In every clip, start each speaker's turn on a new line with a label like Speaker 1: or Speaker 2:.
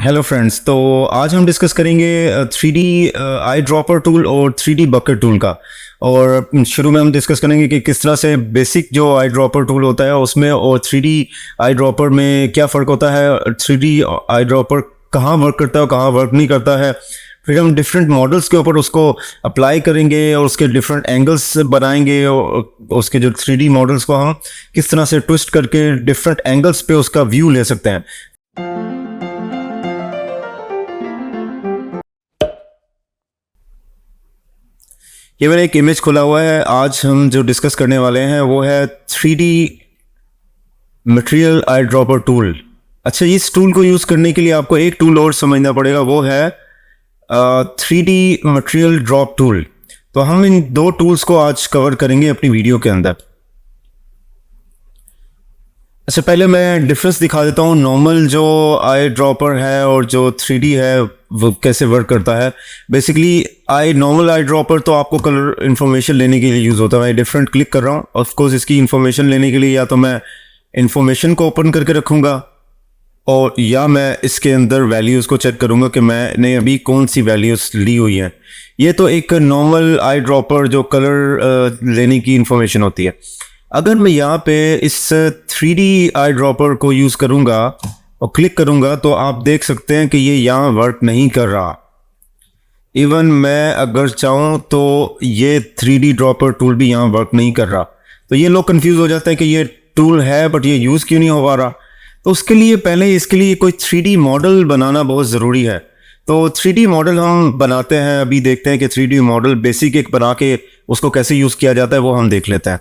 Speaker 1: Hello friends, तो आज हम डिस्कस करेंगे 3D आई ड्रॉपर टूल और 3D बकेट टूल का। और शुरू में हम डिस्कस करेंगे कि किस तरह से बेसिक जो आई ड्रॉपर टूल होता है उसमें और 3D आई ड्रॉपर में क्या फ़र्क होता है, 3D आई ड्रॉपर कहाँ वर्क करता है और कहाँ वर्क नहीं करता है। फिर हम डिफरेंट मॉडल्स के ऊपर उसको अप्लाई करेंगे और उसके डिफरेंट एंगल्स बनाएंगे और उसके जो 3D मॉडल्स को हम किस तरह से ट्विस्ट करके डिफरेंट एंगल्स पे उसका व्यू ले सकते हैं। ये मेरा एक इमेज खुला हुआ है। आज हम जो डिस्कस करने वाले हैं वो है 3D material eye dropper tool. अच्छा, इस टूल को यूज़ करने के लिए आपको एक टूल और समझना पड़ेगा, वो है 3D मटेरियल ड्रॉप टूल। तो हम इन दो टूल्स को आज कवर करेंगे अपनी वीडियो के अंदर। अच्छा, पहले मैं डिफरेंस दिखा देता हूँ नॉर्मल जो आई ड्रॉपर है और जो 3D है वो कैसे वर्क करता है। बेसिकली नॉर्मल आई ड्रॉपर तो आपको कलर इन्फॉर्मेशन लेने के लिए यूज़ होता है। मैं डिफरेंट क्लिक कर रहा हूँ, ऑफ कोर्स इसकी इन्फॉर्मेशन लेने के लिए या तो मैं इन्फॉर्मेशन को ओपन करके रखूँगा और या मैं इसके अंदर वैल्यूज़ को चेक करूँगा कि मैंने अभी कौन सी वैल्यूज़ ली हुई हैं। ये तो एक नॉर्मल आई ड्रॉपर जो कलर लेने की इन्फॉर्मेशन होती है। अगर मैं यहाँ पे इस 3D आई ड्रॉपर को यूज़ करूँगा और क्लिक करूँगा तो आप देख सकते हैं कि ये यहाँ वर्क नहीं कर रहा। इवन मैं अगर चाहूँ तो ये 3D ड्रॉपर टूल भी यहाँ वर्क नहीं कर रहा। तो ये लोग कंफ्यूज हो जाते हैं कि ये टूल है बट ये यूज़ क्यों नहीं हो पा रहा। तो उसके लिए पहले इसके लिए कोई 3D मॉडल बनाना बहुत ज़रूरी है। तो 3D मॉडल हम बनाते हैं, अभी देखते हैं कि 3D मॉडल बेसिक एक बना के उसको कैसे यूज़ किया जाता है वो हम देख लेते हैं।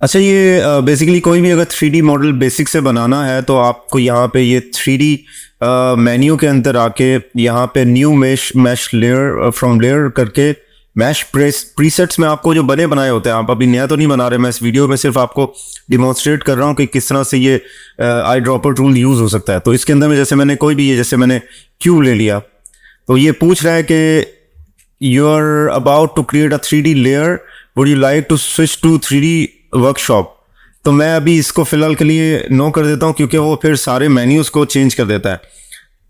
Speaker 1: अच्छा, ये बेसिकली कोई भी अगर 3D मॉडल बेसिक से बनाना है तो आपको यहाँ पे ये 3D मेन्यू के अंदर आके यहाँ पे new mesh layer from layer करके मैश प्रीसेट्स में आपको जो बने बनाए होते हैं, आप अभी नया तो नहीं बना रहे, मैं इस वीडियो में सिर्फ आपको डिमॉन्स्ट्रेट कर रहा हूँ कि किस तरह से ये आई ड्रॉपर टूल यूज़ हो सकता है। तो इसके अंदर में जैसे मैंने कोई भी जैसे मैंने क्यूब ले लिया तो ये पूछ रहा है कि you are about to create a 3D layer, would you like to switch to 3D workshop. तो मैं अभी इसको फिलहाल के लिए नो कर देता हूँ क्योंकि वो फिर सारे मेन्यूज़ को चेंज कर देता है।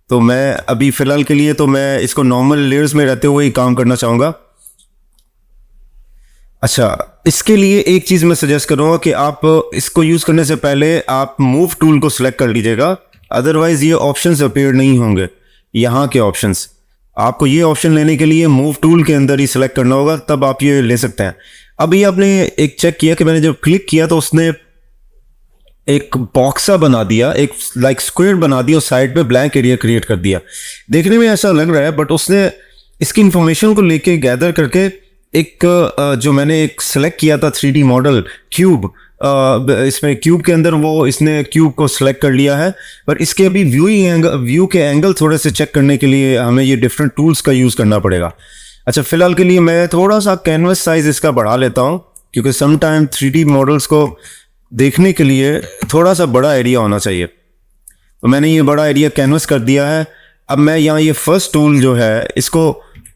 Speaker 1: तो मैं अभी फ़िलहाल के लिए तो मैं इसको नॉर्मल लेयर्स में रहते हुए ही काम करना चाहूँगा। अच्छा, इसके लिए एक चीज़ मैं सजेस्ट करूँगा कि आप इसको यूज़ करने से पहले आप मूव टूल को सिलेक्ट कर लीजिएगा, अदरवाइज़ ये ऑप्शंस अपीयर नहीं होंगे। यहाँ के ऑप्शंस आपको ये ऑप्शन लेने के लिए मूव टूल के अंदर ही सिलेक्ट करना होगा, तब आप ये ले सकते हैं। अभी आपने एक चेक किया कि मैंने जब क्लिक किया तो उसने एक बॉक्स सा बना दिया, एक लाइक स्क्वायर बना दिया और साइड पे ब्लैंक एरिया क्रिएट कर दिया। देखने में ऐसा लग रहा है बट उसने इसकी इंफॉर्मेशन को लेके गैदर करके एक जो मैंने एक सेलेक्ट किया था 3D मॉडल क्यूब, इसमें क्यूब के अंदर वो इसने क्यूब को सिलेक्ट कर लिया है। पर इसके अभी व्यू के एंगल थोड़े से चेक करने के लिए हमें ये डिफरेंट टूल्स का यूज़ करना पड़ेगा। अच्छा, फिलहाल के लिए मैं थोड़ा सा कैनवस साइज इसका बढ़ा लेता हूँ क्योंकि सम टाइम 3D मॉडल्स को देखने के लिए थोड़ा सा बड़ा एरिया होना चाहिए। तो मैंने ये बड़ा एरिया कैनवस कर दिया है। अब मैं यहाँ ये फर्स्ट टूल जो है इसको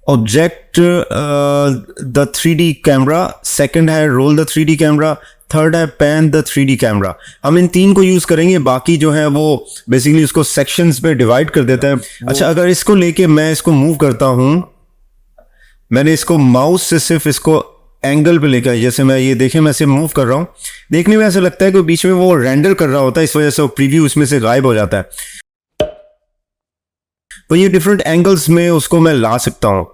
Speaker 1: object the 3D camera, second है roll the 3D camera, third है पैन द 3D कैमरा। हम इन तीन को यूज़ करेंगे, बाकी जो है वो बेसिकली उसको सेक्शंस पे डिवाइड कर देते हैं। अच्छा, अगर इसको लेके मैं इसको मूव करता हूँ, मैंने इसको माउस से सिर्फ इसको एंगल पे लेकर, जैसे मैं ये देखें मैं इसे मूव कर रहा हूँ, देखने में ऐसा लगता है कि बीच में वो रेंडर कर रहा होता है, इस वजह से वो प्रीव्यू इसमें से गायब हो जाता है। तो ये डिफरेंट एंगल्स में उसको मैं ला सकता हूँ।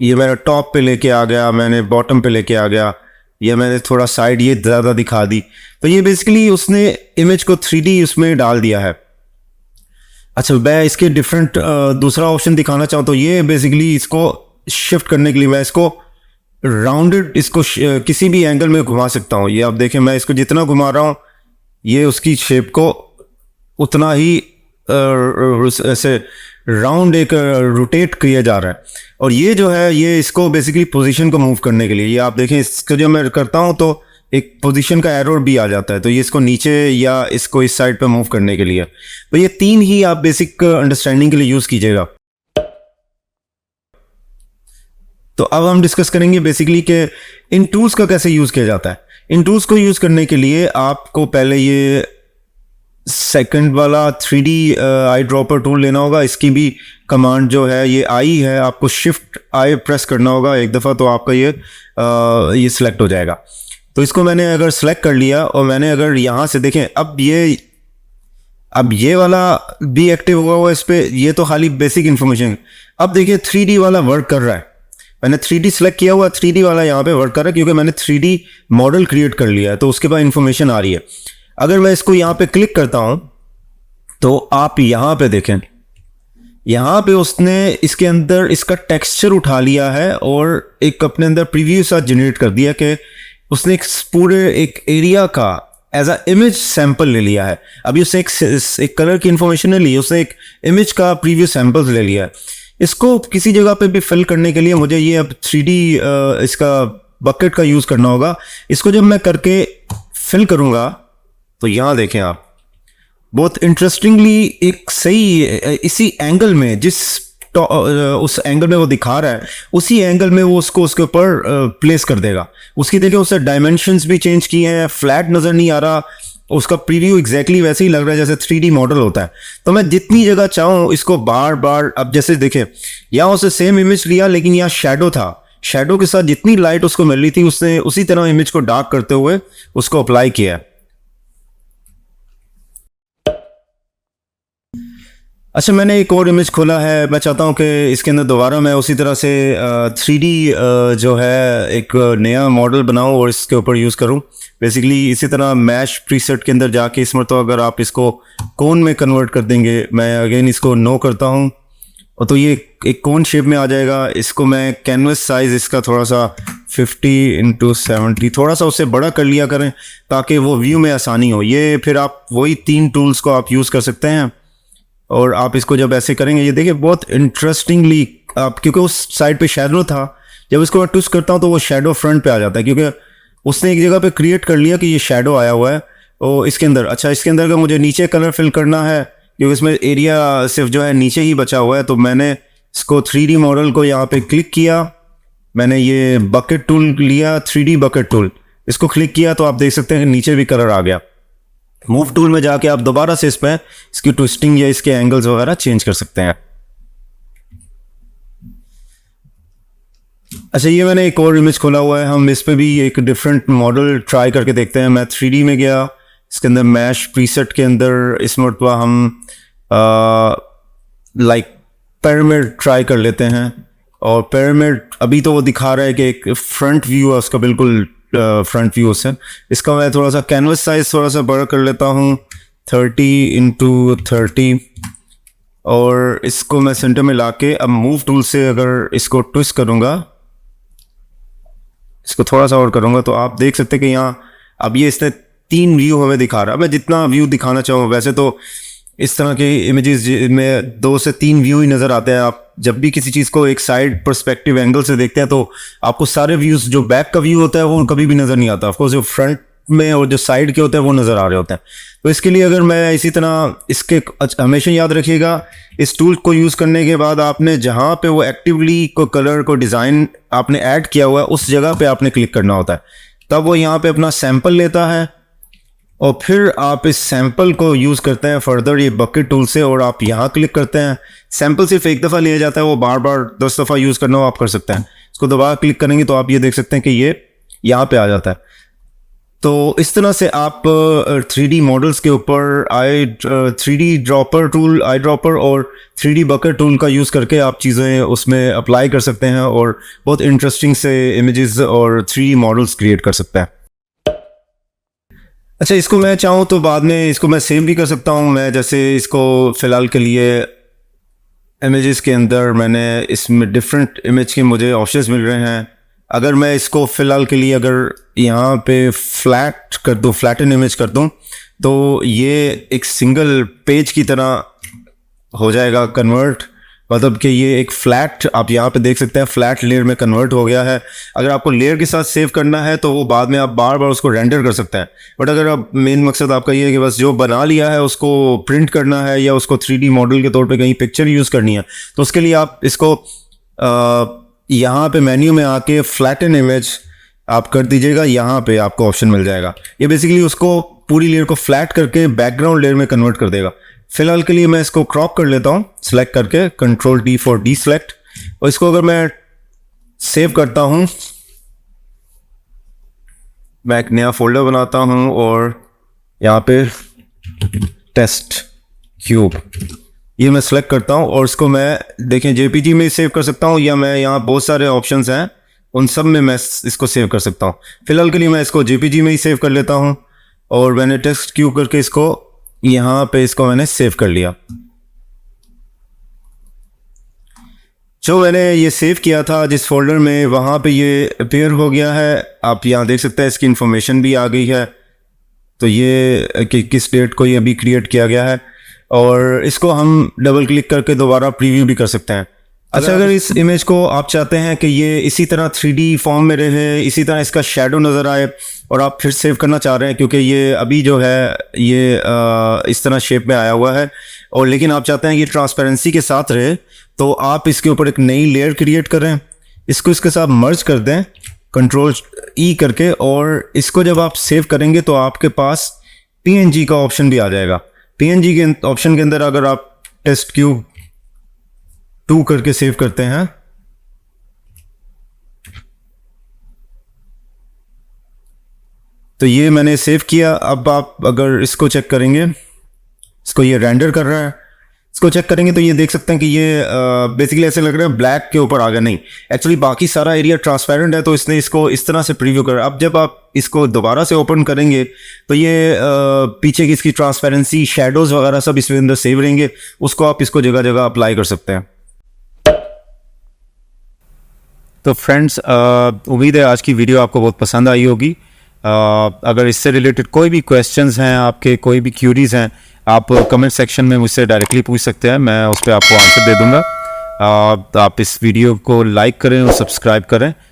Speaker 1: ये मैंने टॉप पे लेके आ गया, मैंने बॉटम पे लेके आ गया, या मैंने थोड़ा साइड ये ज़्यादा दिखा दी। तो ये बेसिकली उसने इमेज को 3D उसमें डाल दिया है। अच्छा, मैं इसके डिफरेंट दूसरा ऑप्शन दिखाना चाहूँ तो ये बेसिकली इसको शिफ्ट करने के लिए मैं इसको राउंडेड इसको किसी भी एंगल में घुमा सकता हूँ। ये आप देखें, मैं इसको जितना घुमा रहा हूँ ये उसकी शेप को उतना ही ऐसे राउंड एक रोटेट किया जा रहा है। और ये जो है ये इसको बेसिकली पोजीशन को मूव करने के लिए, ये आप देखें इसको जब मैं करता हूँ तो एक पोजीशन का एरो भी आ जाता है। तो ये इसको नीचे या इसको इस साइड पे मूव करने के लिए। तो ये तीन ही आप बेसिक अंडरस्टैंडिंग के लिए यूज़ कीजिएगा। तो अब हम डिस्कस करेंगे बेसिकली कि इन टूल्स का कैसे यूज़ किया जाता है। इन टूल्स को यूज़ करने के लिए आपको पहले ये सेकंड वाला 3D आई ड्रॉपर टूल लेना होगा। इसकी भी कमांड जो है ये आई है, आपको शिफ्ट आई प्रेस करना होगा एक दफ़ा, तो आपका ये सिलेक्ट हो जाएगा। तो इसको मैंने अगर सेलेक्ट कर लिया और मैंने अगर यहाँ से देखें, अब ये वाला भी एक्टिव हुआ हुआ इस पर, ये तो खाली बेसिक इन्फॉर्मेशन। अब देखिए 3D वाला वर्क कर रहा है। मैंने 3D सेलेक्ट किया हुआ, 3D वाला यहाँ पे वर्क कर रहा है क्योंकि मैंने 3D मॉडल क्रिएट कर लिया है, तो उसके बाद इन्फॉर्मेशन आ रही है। अगर मैं इसको यहाँ पे क्लिक करता हूँ तो आप यहाँ पे देखें, यहाँ पे उसने इसके अंदर इसका टेक्सचर उठा लिया है और एक अपने अंदर प्रीव्यू सा जनरेट कर दिया कि उसने एक पूरे एक एरिया का एज अ इमेज सैंपल ले लिया है। अभी उसने एक कलर की इंफॉर्मेशन नहीं ली, उसने एक इमेज का प्रीव्यू सैंपल्स ले लिया है। इसको किसी जगह पे भी फिल करने के लिए मुझे ये अब 3D इसका बकेट का यूज़ करना होगा। इसको जब मैं करके फिल करूँगा तो यहाँ देखें आप, बहुत इंटरेस्टिंगली एक सही इसी एंगल में, जिस उस एंगल में वो दिखा रहा है उसी एंगल में वो उसको उसके ऊपर प्लेस कर देगा। उसकी देखिए उससे डायमेंशंस भी चेंज किए हैं, फ्लैट नज़र नहीं आ रहा, उसका प्रीव्यू एग्जैक्टली वैसे ही लग रहा है जैसे 3D मॉडल होता है। तो मैं जितनी जगह चाहूँ इसको बार बार, अब जैसे देखें यहाँ उससे सेम इमेज लिया लेकिन यहाँ शेडो था, शेडो के साथ जितनी लाइट उसको मिल रही थी उसने उसी तरह इमेज को डार्क करते हुए उसको अप्लाई किया। अच्छा, मैंने एक और इमेज खोला है, मैं चाहता हूँ कि इसके अंदर दोबारा मैं उसी तरह से 3D जो है एक नया मॉडल बनाऊँ और इसके ऊपर यूज़ करूँ। बेसिकली इसी तरह मैश प्रीसेट के अंदर जाके इस मरतबा अगर आप इसको कोन में कन्वर्ट कर देंगे, मैं अगेन इसको नो करता हूँ और तो ये एक कोन शेप में आ जाएगा। इसको मैं कैनवस साइज़ इसका थोड़ा सा 50x70 थोड़ा सा उससे बड़ा कर लिया करें ताकि वो व्यू में आसानी हो। ये फिर आप वही 3 टूल्स को आप यूज़ कर सकते हैं और आप इसको जब ऐसे करेंगे, ये देखिए बहुत इंटरेस्टिंगली आप, क्योंकि उस साइड पे शैडो था, जब इसको मैं ट्विस्ट करता हूँ तो वो शैडो फ्रंट पे आ जाता है क्योंकि उसने एक जगह पे क्रिएट कर लिया कि ये शैडो आया हुआ है और इसके अंदर। अच्छा, इसके अंदर का मुझे नीचे कलर फिल करना है क्योंकि इसमें एरिया सिर्फ जो है नीचे ही बचा हुआ है, तो मैंने इसको 3D मॉडल को यहाँ पे क्लिक किया, मैंने ये बकेट टूल लिया, 3D बकेट टूल, इसको क्लिक किया तो आप देख सकते हैं कि नीचे भी कलर आ गया। मूव टूल में जाके आप दोबारा से इस पर इसकी ट्विस्टिंग या इसके एंगल्स वगैरह चेंज कर सकते हैं। अच्छा, ये मैंने एक और इमेज खोला हुआ है, हम इस पे भी एक डिफरेंट मॉडल ट्राई करके देखते हैं। मैं 3D में गया, इसके अंदर मैश प्रीसेट के अंदर इस मरतबा हम लाइक पिरामिड ट्राई कर लेते हैं। और पिरामिड अभी तो वो दिखा रहा है कि एक फ्रंट व्यू है उसका, बिल्कुल फ्रंट व्यू से। इसका मैं थोड़ा सा कैनवस साइज थोड़ा सा बड़ा कर लेता हूँ 30x30 और इसको मैं सेंटर में लाके अब मूव टूल से अगर इसको ट्विस्ट करूँगा, इसको थोड़ा सा और करूँगा तो आप देख सकते हैं कि यहाँ अब ये इसने 3 व्यू हमें दिखा रहा है। मैं जितना व्यू दिखाना चाहूँ, वैसे तो इस तरह के इमेजेस में 2 से 3 व्यू ही नज़र आते हैं। आप जब भी किसी चीज़ को एक साइड पर्सपेक्टिव एंगल से देखते हैं तो आपको सारे व्यूज़, जो बैक का व्यू होता है वो कभी भी नज़र नहीं आता, ऑफकोर्स जो फ्रंट में और जो साइड के होते हैं वो नज़र आ रहे होते हैं। तो इसके लिए अगर मैं इसी तरह इसके, हमेशा याद रखिएगा इस टूल को यूज़ करने के बाद आपने जहाँ पे वो एक्टिवली को कलर को डिज़ाइन आपने ऐड किया हुआ है उस जगह पे आपने क्लिक करना होता है, तब वो यहाँ पे अपना सैंपल लेता है और फिर आप इस सैंपल को यूज़ करते हैं फर्दर ये बकेट टूल से और आप यहाँ क्लिक करते हैं। सैंपल सिर्फ एक दफ़ा लिया जाता है, वो बार बार 10 दफ़ा यूज़ करना हो आप कर सकते हैं। इसको दोबारा क्लिक करेंगे तो आप ये देख सकते हैं कि ये यहाँ पे आ जाता है। तो इस तरह से आप 3D मॉडल्स के ऊपर 3D dropper tool, eye dropper और 3D बकेट टूल का यूज़ करके आप चीज़ें उसमें अप्लाई कर सकते हैं और बहुत इंटरेस्टिंग से इमेजेस और 3D मॉडल्स क्रिएट कर सकते हैं। अच्छा, इसको मैं चाहूँ तो बाद में इसको मैं सेव भी कर सकता हूँ। मैं जैसे इसको फ़िलहाल के लिए इमेजेस के अंदर मैंने इसमें डिफरेंट इमेज के मुझे ऑप्शंस मिल रहे हैं। अगर मैं इसको फ़िलहाल के लिए अगर यहाँ पे फ्लैट कर दूँ, फ्लैटन इमेज कर दूँ, तो ये एक सिंगल पेज की तरह हो जाएगा कन्वर्ट, मतलब कि ये एक फ्लैट, आप यहाँ पे देख सकते हैं फ्लैट लेयर में कन्वर्ट हो गया है। अगर आपको लेयर के साथ सेव करना है तो वो बाद में आप बार बार उसको रेंडर कर सकते हैं, बट अगर आप मेन मकसद आपका ये है कि बस जो बना लिया है उसको प्रिंट करना है या उसको 3D मॉडल के तौर पे कहीं पिक्चर यूज़ करनी है, तो उसके लिए आप इसको यहाँ पे मेन्यू में आके फ्लैटन इमेज आप कर दीजिएगा, यहाँ पे आपको ऑप्शन मिल जाएगा। ये बेसिकली उसको पूरी लेयर को फ्लैट करके बैकग्राउंड लेयर में कन्वर्ट कर देगा। फिलहाल के लिए मैं इसको क्रॉप कर लेता हूँ सेलेक्ट करके, control D for D select. और इसको अगर मैं सेव करता हूँ, मैं एक नया फोल्डर बनाता हूँ और यहाँ पे टेस्ट क्यूब ये मैं सेलेक्ट करता हूँ और इसको मैं देखें JPG में सेव कर सकता हूँ, या मैं यहाँ बहुत सारे ऑप्शंस हैं उन सब में मैं इसको सेव कर सकता हूँ। फिलहाल के लिए मैं इसको JPG में ही सेव कर लेता हूँ और मैंने टेक्स्ट क्यूब करके इसको यहाँ पे इसको मैंने सेव कर लिया। जो मैंने ये सेव किया था जिस फोल्डर में, वहाँ पे ये अपीयर हो गया है। आप यहाँ देख सकते हैं इसकी इंफॉर्मेशन भी आ गई है। तो ये किस डेट को ये अभी क्रिएट किया गया है, और इसको हम डबल क्लिक करके दोबारा प्रीव्यू भी कर सकते हैं। अच्छा, अगर इस इमेज को आप चाहते हैं कि ये इसी तरह 3D फॉर्म में रहे, इसी तरह इसका शेडो नज़र आए, और आप फिर सेव करना चाह रहे हैं क्योंकि ये अभी जो है ये इस तरह शेप में आया हुआ है, और लेकिन आप चाहते हैं ये ट्रांसपेरेंसी के साथ रहे, तो आप इसके ऊपर एक नई लेयर क्रिएट करें, इसको इसके साथ मर्ज कर दें कंट्रोल E करके, और इसको जब आप सेव करेंगे तो आपके पास PNG का ऑप्शन भी आ जाएगा। PNG के ऑप्शन के अंदर अगर आप टेस्ट क्यूब 2 करके सेव करते हैं, तो ये मैंने सेव किया। अब आप अगर इसको चेक करेंगे, इसको ये रेंडर कर रहा है, इसको चेक करेंगे तो ये देख सकते हैं कि ये बेसिकली ऐसे लग रहा है ब्लैक के ऊपर आ गया। नहीं, एक्चुअली बाकी सारा एरिया ट्रांसपेरेंट है, तो इसने इसको इस तरह से प्रीव्यू कर। अब जब आप इसको दोबारा से ओपन करेंगे तो ये पीछे की इसकी ट्रांसपेरेंसी, शेडोज़ वगैरह सब इसके अंदर सेव रहेंगे। उसको आप इसको जगह जगह अप्लाई कर सकते हैं। तो फ्रेंड्स, उम्मीद है आज की वीडियो आपको बहुत पसंद आई होगी। अगर इससे रिलेटेड कोई भी क्वेश्चंस हैं आपके, कोई भी क्यूरीज हैं, आप कमेंट सेक्शन में मुझसे डायरेक्टली पूछ सकते हैं, मैं उस पर आपको आंसर दे दूंगा। आप इस वीडियो को लाइक करें और सब्सक्राइब करें